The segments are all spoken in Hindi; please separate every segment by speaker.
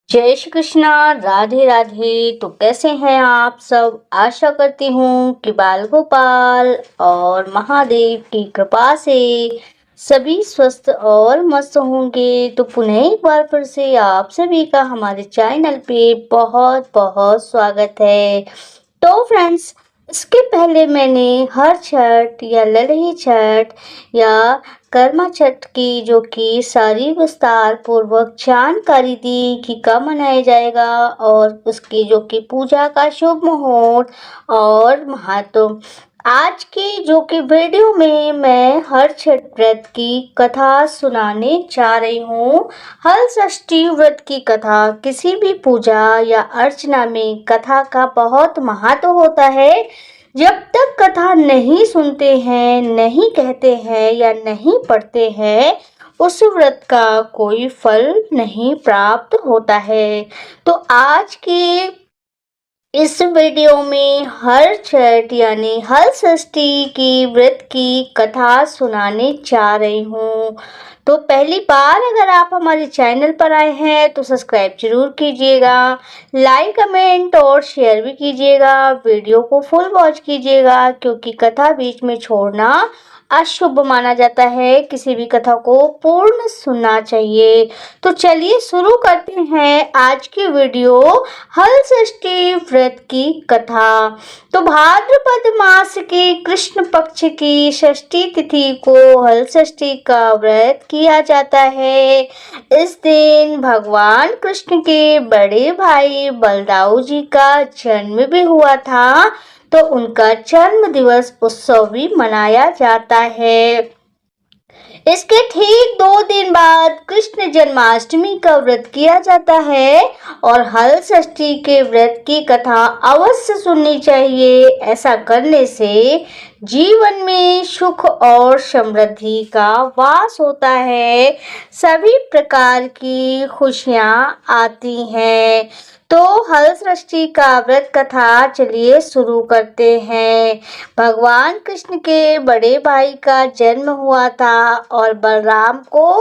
Speaker 1: जय श्री कृष्णा। राधे राधे। तो कैसे हैं आप सब? आशा करती हूँ कि बाल गोपाल और महादेव की कृपा से सभी स्वस्थ और मस्त होंगे। तो पुनः एक बार फिर से आप सभी का हमारे चैनल पे बहुत बहुत स्वागत है। तो फ्रेंड्स, इसके पहले मैंने हर छठ या ललही छठ या कर्मा छठ की जो कि सारी विस्तार पूर्वक जानकारी दी कि कब मनाया जाएगा और उसकी जो कि पूजा का शुभ मुहूर्त और महत्व। आज की जो कि वीडियो में मैं हर छठ व्रत की कथा सुनाने जा रही हूँ। हल षष्ठी व्रत की कथा किसी भी पूजा या अर्चना में कथा का बहुत महत्व होता है। जब तक कथा नहीं सुनते हैं, नहीं कहते हैं या नहीं पढ़ते हैं, उस व्रत का कोई फल नहीं प्राप्त होता है। तो आज की इस वीडियो में हर छठ यानी हल षष्ठी की व्रत की कथा सुनाने जा रही हूँ। तो पहली बार अगर आप हमारे चैनल पर आए हैं तो सब्सक्राइब जरूर कीजिएगा, लाइक कमेंट और शेयर भी कीजिएगा, वीडियो को फुल वॉच कीजिएगा क्योंकि कथा बीच में छोड़ना अशुभ माना जाता है। किसी भी कथा को पूर्ण सुनना चाहिए। तो चलिए शुरू करते हैं आज की वीडियो हल षष्ठी व्रत की कथा। तो भाद्रपद मास के कृष्ण पक्ष की षष्ठी तिथि को हल षष्ठी का व्रत किया जाता है। इस दिन भगवान कृष्ण के बड़े भाई बलदाऊ जी का जन्म भी हुआ था, तो उनका जन्म दिवस उत्सव भी मनाया जाता है। इसके ठीक 2 दिन बाद कृष्ण जन्माष्टमी का व्रत किया जाता है और हल षष्ठी के व्रत की कथा अवश्य सुननी चाहिए। ऐसा करने से जीवन में सुख और समृद्धि का वास होता है, सभी प्रकार की खुशियां आती हैं। तो हल षष्ठी का व्रत कथा चलिए शुरू करते हैं। भगवान कृष्ण के बड़े भाई का जन्म हुआ था और बलराम को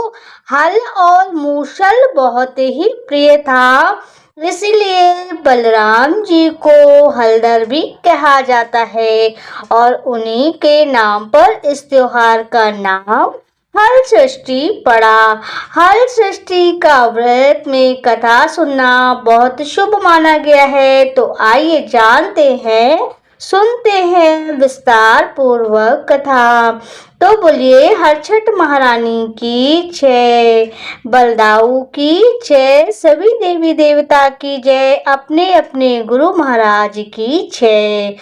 Speaker 1: हल और मूसल बहुत ही प्रिय था, इसलिए बलराम जी को हलधर भी कहा जाता है और उन्हीं के नाम पर इस त्योहार का नाम हल षष्ठी पड़ा। हल षष्ठी का व्रत में कथा सुनना बहुत शुभ माना गया है। तो आइए जानते हैं, सुनते हैं विस्तार पूर्वक कथा। तो बोलिए हर छठ महारानी की जय, बलदाऊ की जय, सभी देवी देवता की जय, अपने अपने गुरु महाराज की जय।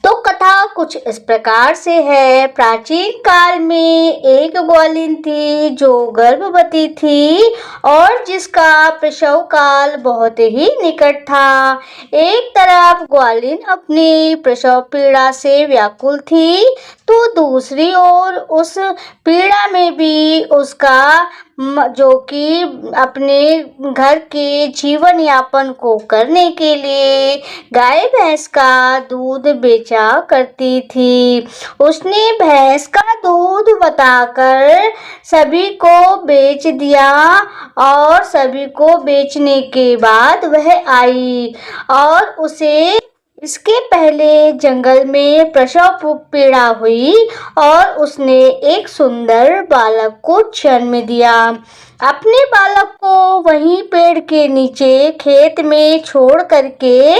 Speaker 1: तो कथा कुछ इस प्रकार से है। प्राचीन काल में एक ग्वालिन थी जो गर्भवती थी और जिसका प्रसव काल बहुत ही निकट था। एक तरफ ग्वालिन अपनी प्रसव पीड़ा से व्याकुल थी, तो दूसरी ओर उस पीड़ा में भी उसका जो कि अपने घर के जीवन यापन को करने के लिए गाय भैंस का दूध बेचा करती थी। उसने भैंस का दूध बताकर सभी को बेच दिया और सभी को बेचने के बाद वह आई और उसे इसके पहले जंगल में प्रसव पीड़ा हुई और उसने एक सुंदर बालक को जन्म दिया। अपने बालक को वहीं पेड़ के नीचे खेत में छोड़ करके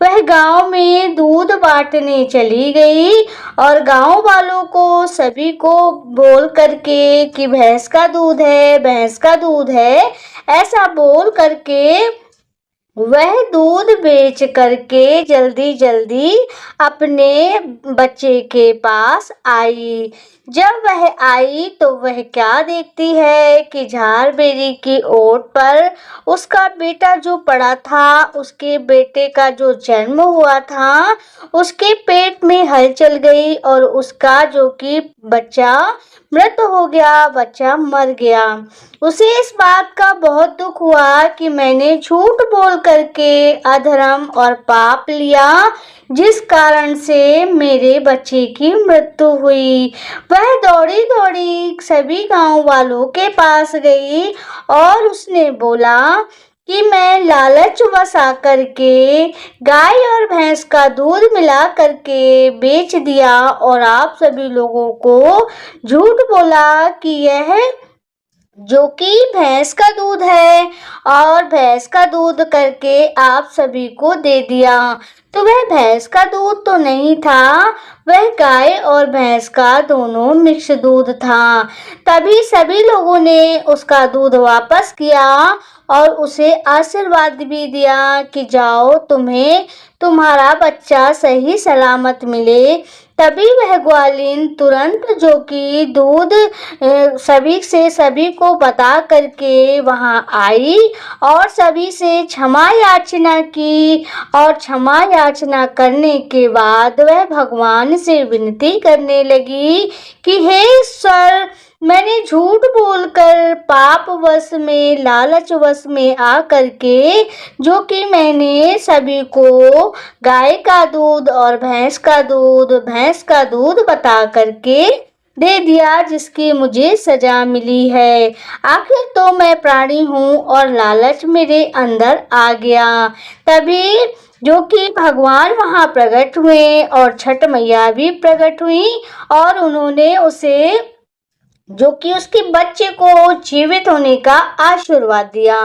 Speaker 1: वह गांव में दूध बांटने चली गई और गांव वालों को सभी को बोल करके कि भैंस का दूध है, भैंस का दूध है, ऐसा बोल करके वह दूध बेच करके जल्दी जल्दी अपने बच्चे के पास आई। जब वह आई तो वह क्या देखती है कि झारबेरी की ओट पर उसका बेटा जो पड़ा था, उसके बेटे का जो जन्म हुआ था, उसके पेट में हलचल गई और उसका जो कि बच्चा मृत हो गया, बच्चा मर गया। उसे इस बात का बहुत दुख हुआ कि मैंने झूठ बोल करके अधर्म और पाप लिया, जिस कारण से मेरे बच्चे की मृत्यु हुई। वह दौड़ी दौड़ी सभी गांव वालों के पास गई और उसने बोला कि मैं लालच वश आकर के गाय और भैंस का दूध मिला करके बेच दिया और आप सभी लोगों को झूठ बोला कि यह जो कि भैंस का दूध है और भैंस का दूध करके आप सभी को दे दिया। तो वह भैंस का दूध तो नहीं था, वह गाय और भैंस का दोनों मिक्स दूध था। तभी सभी लोगों ने उसका दूध वापस किया और उसे आशीर्वाद भी दिया कि जाओ, तुम्हें तुम्हारा बच्चा सही सलामत मिले। तभी वह ग्वालिन तुरंत जो कि दूध सभी से सभी को बता करके वहां आई और सभी से क्षमा याचना की और क्षमा याचना करने के बाद वह भगवान से विनती करने लगी कि हे ईश्वर, मैंने झूठ बोलकर पाप वश में लालच वश में आ करके जो कि मैंने सभी को गाय का दूध और भैंस का दूध बता करके दे दिया, जिसकी मुझे सजा मिली है। आखिर तो मैं प्राणी हूँ और लालच मेरे अंदर आ गया। तभी जो कि भगवान वहां प्रकट हुए और छठ मैया भी प्रकट हुई और उन्होंने उसे जो कि उसके बच्चे को जीवित होने का आशीर्वाद दिया।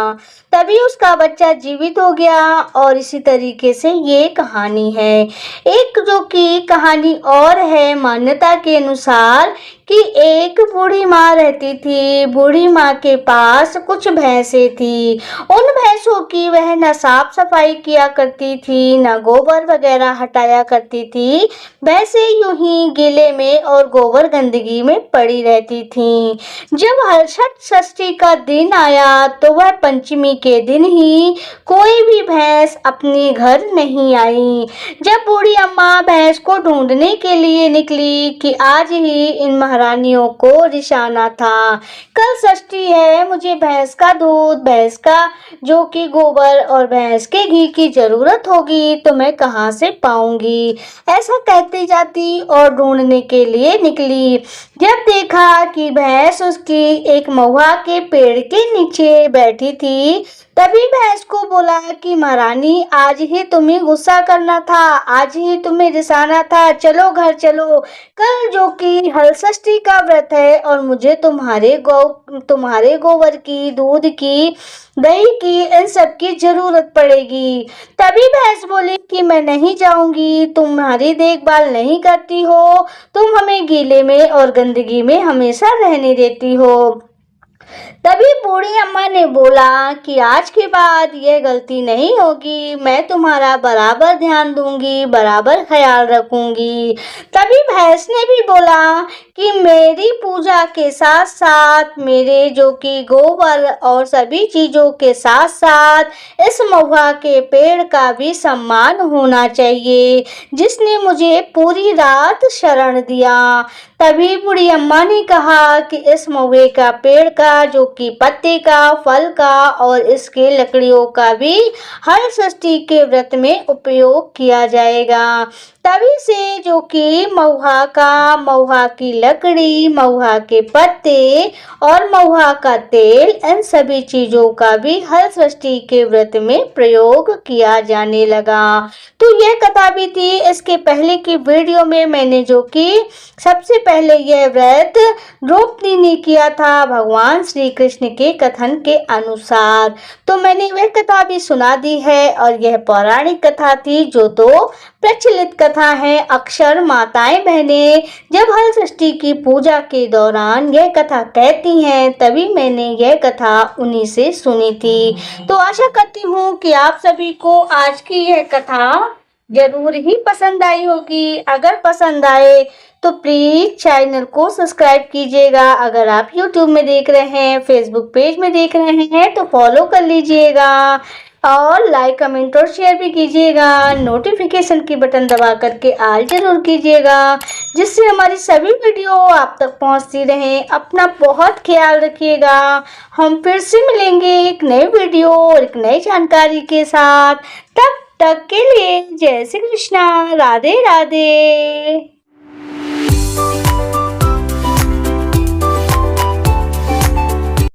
Speaker 1: तभी उसका बच्चा जीवित हो गया और इसी तरीके से ये कहानी है। एक जो कि कहानी और है मान्यता के अनुसार कि एक बूढ़ी माँ रहती थी। बूढ़ी माँ के पास कुछ भैंसें थी। उन भैंसों की वह न साफ सफाई किया करती थी, न गोबर वगैरह हटाया करती थी। भैंसें यूं ही गीले में और गोबर गंदगी में पड़ी रहती थी। जब हलछठ षष्ठी का दिन आया तो वह पंचमी के दिन ही कोई भी भैंस अपने घर नहीं आई। जब बूढ़ी अम्मा भैंस को ढूंढने के लिए निकली कि आज ही इन महारानियों को रिसाना था, कल षष्ठी है, मुझे भैंस का दूध, भैंस का जो कि गोबर और भैंस के घी की जरूरत होगी, तो मैं कहाँ से पाऊंगी। ऐसा कहती जाती और ढूंढने के लिए निकली। जब देखा कि भैंस उसकी एक महुआ के पेड़ के नीचे बैठी थी, तभी भैंस को बोला कि महारानी, आज ही तुम्हें गुस्सा करना था, आज ही तुम्हें रिसाना था, चलो घर चलो, कल जो कि हलषष्ठी का व्रत है और मुझे तुम्हारे गोबर की, दूध की, दही की, इन सब की जरूरत पड़ेगी। तभी भैंस बोली कि मैं नहीं जाऊंगी, तुम्हारी देखभाल नहीं करती हो, तुम हमें गीले में और गंदगी में हमेशा रहने देती हो। तभी बूढ़ी अम्मा ने बोला कि आज के बाद यह गलती नहीं होगी, मैं तुम्हारा बराबर ध्यान दूंगी, बराबर ख्याल रखूंगी। तभी भैंस ने भी बोला कि मेरी पूजा के साथ साथ मेरे जो कि गोबर और सभी चीजों के साथ साथ इस महुआ के पेड़ का भी सम्मान होना चाहिए, जिसने मुझे पूरी रात शरण दिया। तभी बूढ़ी अम्मा ने कहा कि इस महुए का पेड़ का जो कि पत्ते का, फल का और इसके लकड़ियों का भी हर षष्ठी के व्रत में उपयोग किया जाएगा। तभी से जो कि महुआ की लकड़ी, महुआ के पत्ते और महुआ का तेल, इन सभी चीजों का भी हर षष्ठी के व्रत में प्रयोग किया जाने लगा। तो यह कथा भी थी। इसके पहले की वीडियो में मैंने जो कि सबसे पहले यह व्रत द्रौपदी ने किया था भगवान श्री कृष्ण के कथन के अनुसार, तो मैंने वह कथा भी सुना दी है और यह पौराणिक कथा थी जो तो प्रचलित कथा है। अक्सर माताएं बहनें जब हलषष्ठी की पूजा के दौरान यह कथा कहती हैं, तभी मैंने यह कथा उन्हीं से सुनी थी। तो आशा करती हूँ कि आप सभी को आज की यह कथा जरूर ही पसंद आई होगी। अगर पसंद आए तो प्लीज चैनल को सब्सक्राइब कीजिएगा। अगर आप YouTube में देख रहे हैं, Facebook पेज में देख रहे हैं तो फॉलो कर लीजिएगा और लाइक, कमेंट और शेयर भी कीजिएगा। नोटिफिकेशन की बटन दबा करके ऑल जरूर कीजिएगा, जिससे हमारी सभी वीडियो आप तक पहुंचती रहे। अपना बहुत ख्याल रखिएगा। हम फिर से मिलेंगे एक नए वीडियो और एक नई जानकारी के साथ। तब तक के लिए जय श्री कृष्णा, राधे राधे।